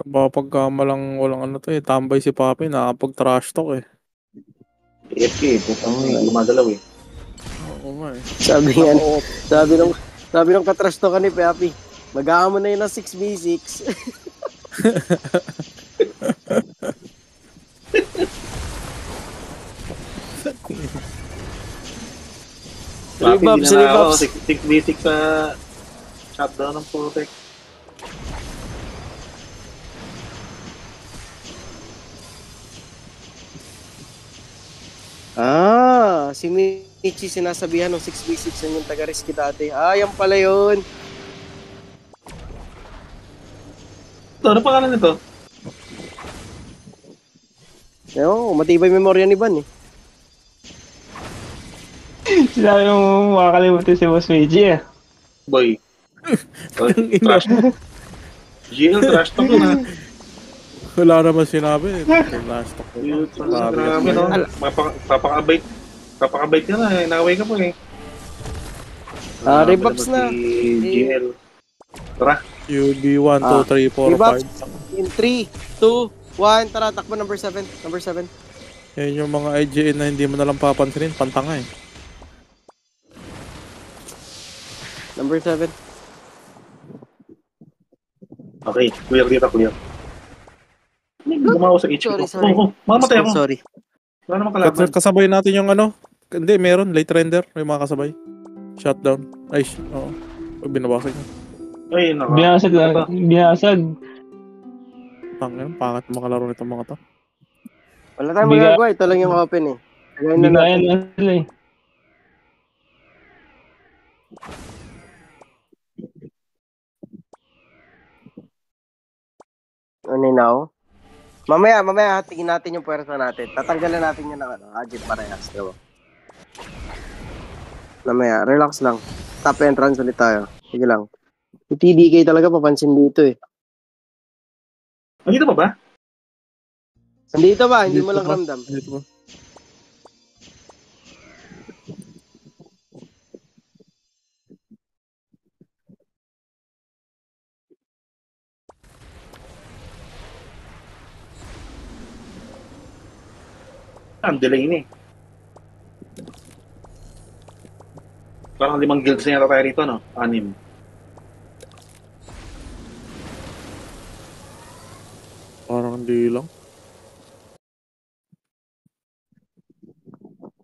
Pagkamalang walang ano to eh. Tambay si Papi, nakapag-trash talk eh. AFK, putang gumagalaw eh. Oo nga eh. Sabi nung katrash to ka ni Papi, mag-aamon na yun ng 6v6. Papi, hindi na ako. Rebuffs. 6v6 sa shutdown ng Protect. Si Michi sinasabihan ng 6v6 yan yung taga-risky dati. Yan pala yun. Ito, ano pangalan nito? Matibay memorya ni Van eh. Sinabi mo makakalimutin si Boss Meiji ah. Boy. Trash talk. GL trash talk yun ha. Wala naman sinabi eh. Trash talk. Grabe no. Papakabait ka na eh. Nakaway ka po eh. Rebuffs na. Si GL. Tara. UB 1, 2, 3, 4, Rebuffs. 5. In 3, 2, 1. Tara, takbo number 7. Yan yung mga IGN na hindi mo nalang papansinin. Pantanga eh. Number 7. Okay. Clear dito, clear. Gumawa sa HP ko. Sorry. Mamatay ako. Sorry. Wala naman kalaban. Kasabay natin yung ano. Hindi, meron. Late render. May mga kasabay. Shutdown. Ay, oo. Binabasag na. Ay, naka. Binasag. Tangin, pangat makalaro nitong mga to. Wala tayong magagawa. Ito lang yung open eh. Kagayin na Bigayan natin. na sila eh. Ano now? Mamaya tingin natin yung puwersa natin. Tatanggalan natin yun ng agit parehas. Diba? Mamaya, relax lang. Top entrance ulit tayo. Sige lang. Yung TDK talaga papansin dito eh. Dito pa ba? Nandito ba? Hindi Dito mo lang ba? ramdam. Dito ba? Ang delay ni. Parang 5 guilds na yata tayo rito, no? 6. Parang hindi lang.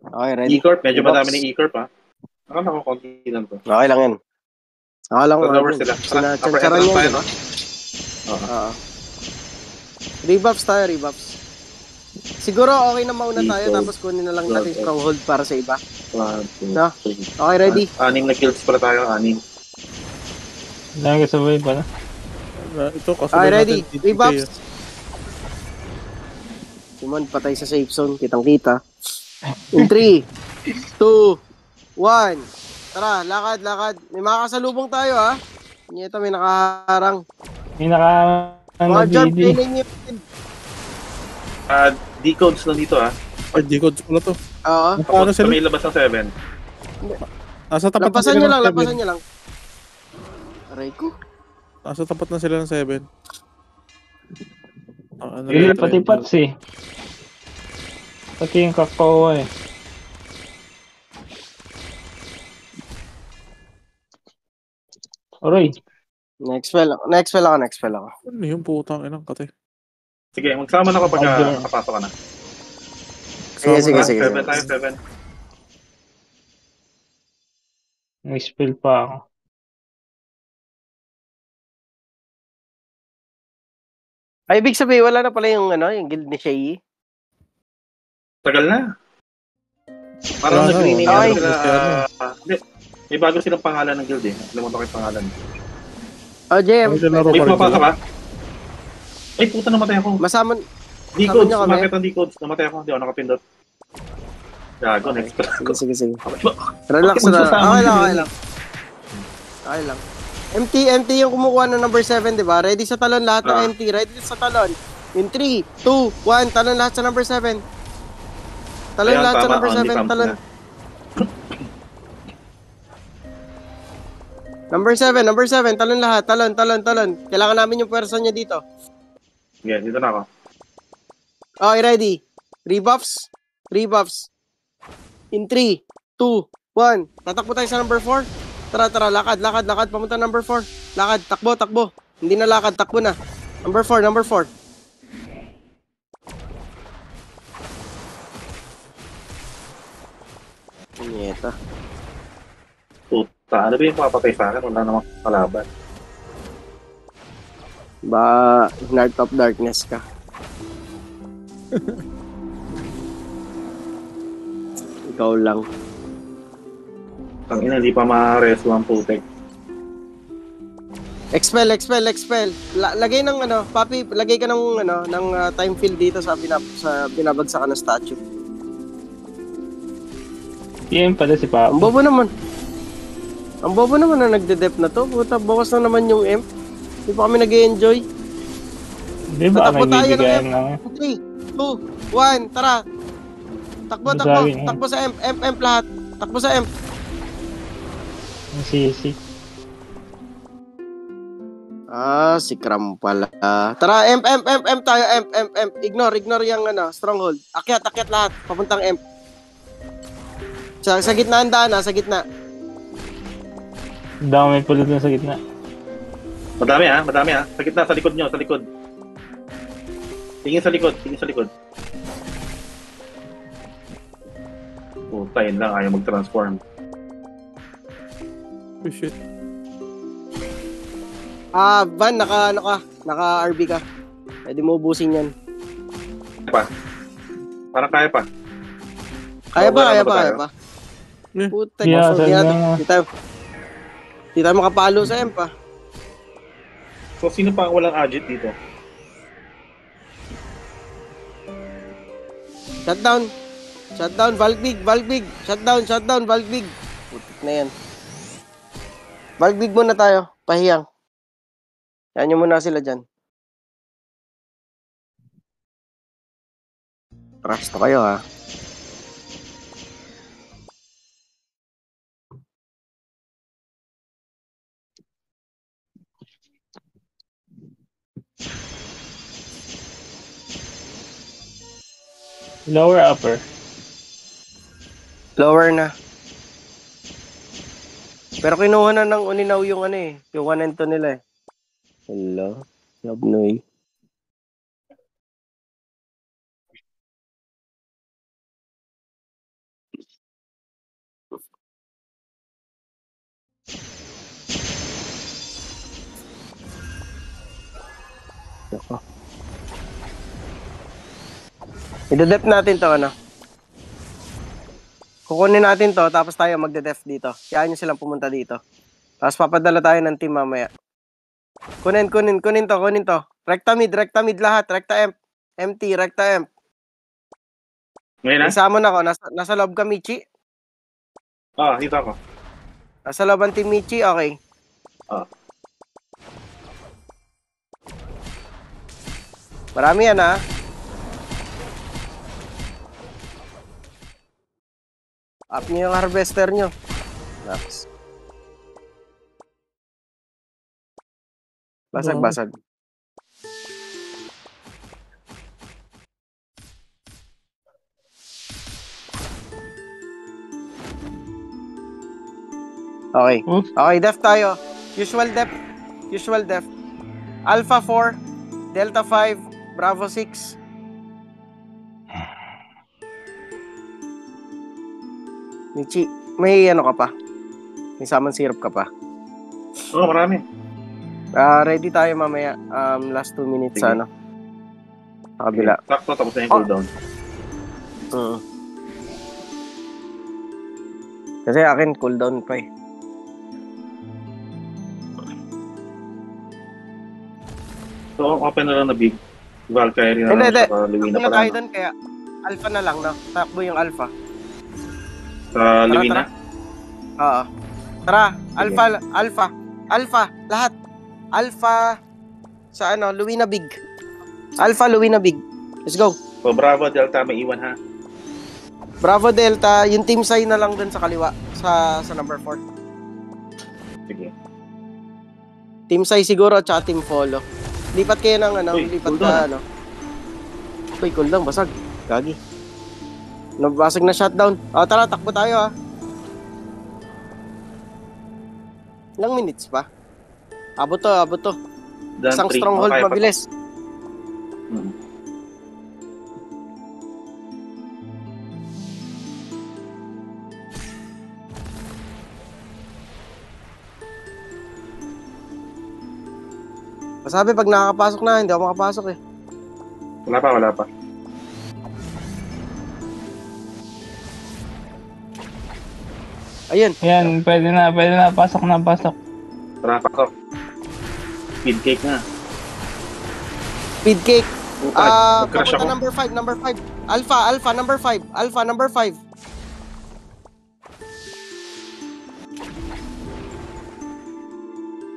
Okay, ready? E-Corp, medyo Rebuffs. madami ng E-Corp ha. Akala ko konti lang to. Okay lang yan. Okay lang. Turnover sila. Upper Charan entrance tayo, yan, no? diba? Oo. Rebuffs tayo, rebuffs. Siguro okay na mauna tayo Dito. tapos kunin na lang natin stronghold para sa iba. 1, 2, No? 3. Okay, ready? 6 na kills pala tayo, 6. Dami kasabay pala. Ito, kasabay Okay, ready? natin TTK, Rebuffs. Simon, patay sa safe zone. Kitang-kita. In 3, 2, 1. Tara, lakad, lakad. May makakasalubong tayo, ha? Ito, may nakaharang. May naka... Mga jump, BD. play niyo. Decodes lang dito ah. Ay, G-codes pala to. Oo. Paano Sa sila? may labas ng 7. Nasa tapat na Lampasan sila nyo lang, ng 7. lampasan nyo lang. Aray ko. Nasa tapat na sila ng 7. Ano Hindi, yun? pati Pats eh. Pati yung Kakawa eh. Aray, Next spell ako. Ano yung putang inang kate? Sige, magsama na kapag Roger. nakapasok ka na. Sige, sige, sige. 7 tayo, 7. may spell pa ako. Ay, ibig sabihin, wala na pala yung, yung guild ni Shay. Tagal na. Parang Wala na, nag-rename wala yata na. sila. Ano? Hindi. May bago silang pangalan ng guild eh. Limutan ko yung pangalan. Oh, JM. Ano laro May pa rin pumapasok sila? ka? Ay, puta namatay ako. Masamon. Decodes, nyo kami? sumakit ang decodes. Namatay ako, hindi ako nakapindot. Gago, next pa. Sige, sige. Relax Okay, na. magsasama Okay lang, yun. okay lang. Okay lang. MT yung kumukuha ng number 7, di ba? Ready sa talon lahat ng Ah. MT. Ready sa talon. In 3, 2, 1, talon lahat sa number 7. Talon Ayan, lahat sa tama, number only 7, pumps talon. na. Number 7, talon lahat. Talon. Kailangan namin yung pwersa niya dito. Sige, dito na ako. Okay, ready. Rebuffs. In 3, 2, 1. Tatakbo tayo sa number 4. Tara, lakad. Pamunta number 4. Lakad, takbo. Hindi na lakad, takbo na. Number 4. Nyeta. Puta, ano ba yung papatay sa akin? Wala namang kalaban. Ba, Heart of Darkness ka. Ikaw lang. Ang ina, hindi pa ma-resto ang putek. Expel. Lagay ng Papi, lagay ka ng time field dito sa binabagsakan ng statue. PM pala si Papa. Ang bobo naman na nagde-dep na to. Puta, bawas na naman yung M. Hindi pa kami nag-enjoy. Di ba Tatakbo may tayo ng bibigyan M. ng... 3, 2, 1, tara. Takbo. Masabi niya. Takbo sa M lahat. Takbo sa M. Ang sisi. Si Kram pala. Tara, M tayo, M. Ignore yung stronghold. Akyat lahat. Papuntang M. Sa gitna ang daan, sa gitna. Dami pala dun sa gitna. Madami ha. Sa gitna, sa likod nyo, sa likod. Tingin sa likod. Puta, yun lang, ayaw mag-transform. Oh shit. Van, naka-RB ka. Pwede mo ubusin yan. Parang kaya pa. Kaya Wala na pa. Eh, Puta, yeah, sabi hindi niya. tayo makapalo sa M pa. So, sino pa ang walang agit dito? Shutdown, Valgbig. Shutdown, Valgbig. Putik na yan. Valgbig muna tayo, pahiyang. Yan nyo muna sila dyan. Rasto kayo ha. Lower upper. Lower na. Pero kinuha na ng Uninaw yung yung 1 and 2 nila eh. Hello? Labnoy. Nako. I-dep natin to Kukunin natin to, tapos tayo magde-def dito. Kaya nyo silang pumunta dito. Tapos papadala tayo ng team mamaya. Kunin to. Recta mid lahat. Recta M. MT, recta M. Ngayon na? May summon ako. Nasa loob ka, Michi. Dito ako. Nasa loob ang Team Michi, okay. Marami yan, ha? Up niyo yung harvester nyo. Nice. Basag. Okay. Oof. Okay, def tayo. Usual def. Alpha 4, Delta 5, Bravo 6. Michi, may ano ka pa? May summon syrup ka pa? Marami. Ready tayo mamaya. Last 2 minutes Sige. sa ano. Sa kabila. Sakto, tapos na yung cooldown. Kasi akin cooldown pa eh. So, open na lang na big. Valkyrie na Hindi. lang, saka Luina Ano pa tayo lang. doon kaya alpha na lang, no? Takbo yung alpha. Sa Luina. Oo. Tara, alpha, lahat. Alpha sa ano, Luina Big. Alpha, Luina Big. Let's go. So, Bravo, Delta, may iwan ha. Bravo Delta, yung team Sai na lang dun sa kaliwa, sa number 4. Sige. Team Sai siguro, tsaka Team Follow. Lipat kayo ng ano, Uy, lipat cooldown, ka ano. Uy, cooldown, basag. Gagi. Nabasag na shutdown. Tara, takbo tayo ha. Ilang minutes pa? Abot to. Dan Isang 3. stronghold, Okay, mabilis. Hmm. Masabi, pag nakakapasok na, hindi ako makapasok eh. Wala pa. Ayun. Yan, pwede na. Pasok na. Tara, pasok. Speed cake na. Speed cake. Nag-crash Papunta ako. number 5. Alpha, number 5.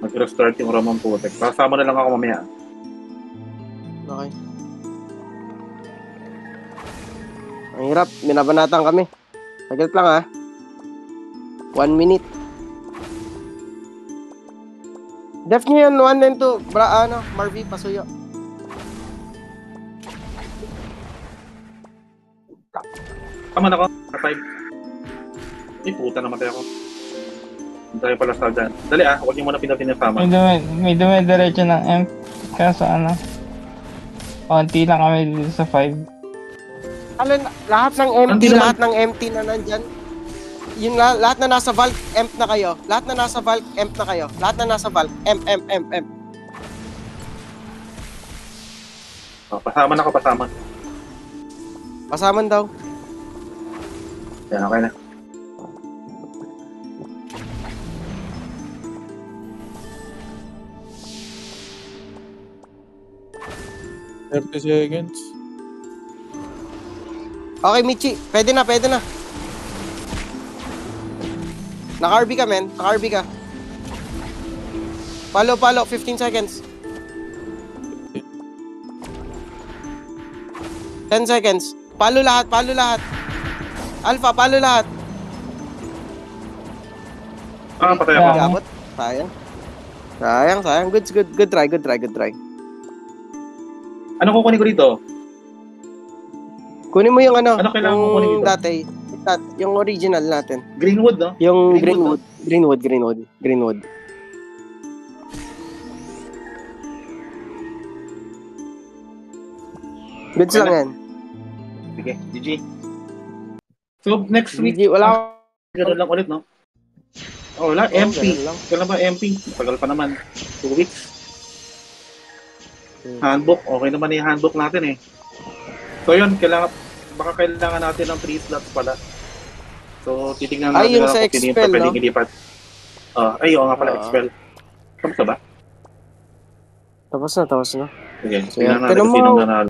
Nag-restart yung Roman Putek. Kasama na lang ako mamaya. Okay. Ang hirap, binabanatan kami. Saglit lang ha. 1 minute. Def nyo yun, 1 and 2. Marvy, pasuyo. Tama na ako. 5. Ay, puta, namatay ako. Hindi tayo pala sa dyan. Dali huwag niyo muna pinatin yung tama. May dumidiretso ng M. Kaso ano, konti lang kami dito sa 5. Lahat ng empty, Hindi naman. lahat ng empty na nandyan. Yung lahat na nasa Valk, emp na kayo. Lahat na nasa Valk, emp na kayo. Lahat na nasa Valk, emp. Pasama na ako, pasama. Pasaman daw. Yan, okay na. Thirty seconds. Okay, Michi. Pwede na. Naka-RB ka, men. Naka-RB ka. Palo. 15 seconds. 10 seconds. Palo lahat. Alpha, palo lahat. Patay ako. Yeah. Hindi abot. Sayang. Good try. Ano kukunin ko dito? Kunin mo yung ano, Ano kailangan mo kunin yung dito? yung original natin. Greenwood, no? Yung Greenwood, Greenwood. Goods lang yan. Sige, GG. So, next week, Hindi, wala gano'n lang ulit, no? Wala, MP. ganun lang. Kailan ba MP? Tagal pa naman. 2 weeks. Handbook. Okay naman yung handbook natin eh. So yun, baka kailangan natin ng 3 slots pala. So, titignan natin yung na sa kung sino yung Expel, pwedeng no? ilipat. Oo nga pala, Oo. Expel. Kamusta ba? Tapos na. Sige, So, tignan natin pero kung sino mo- nanalo.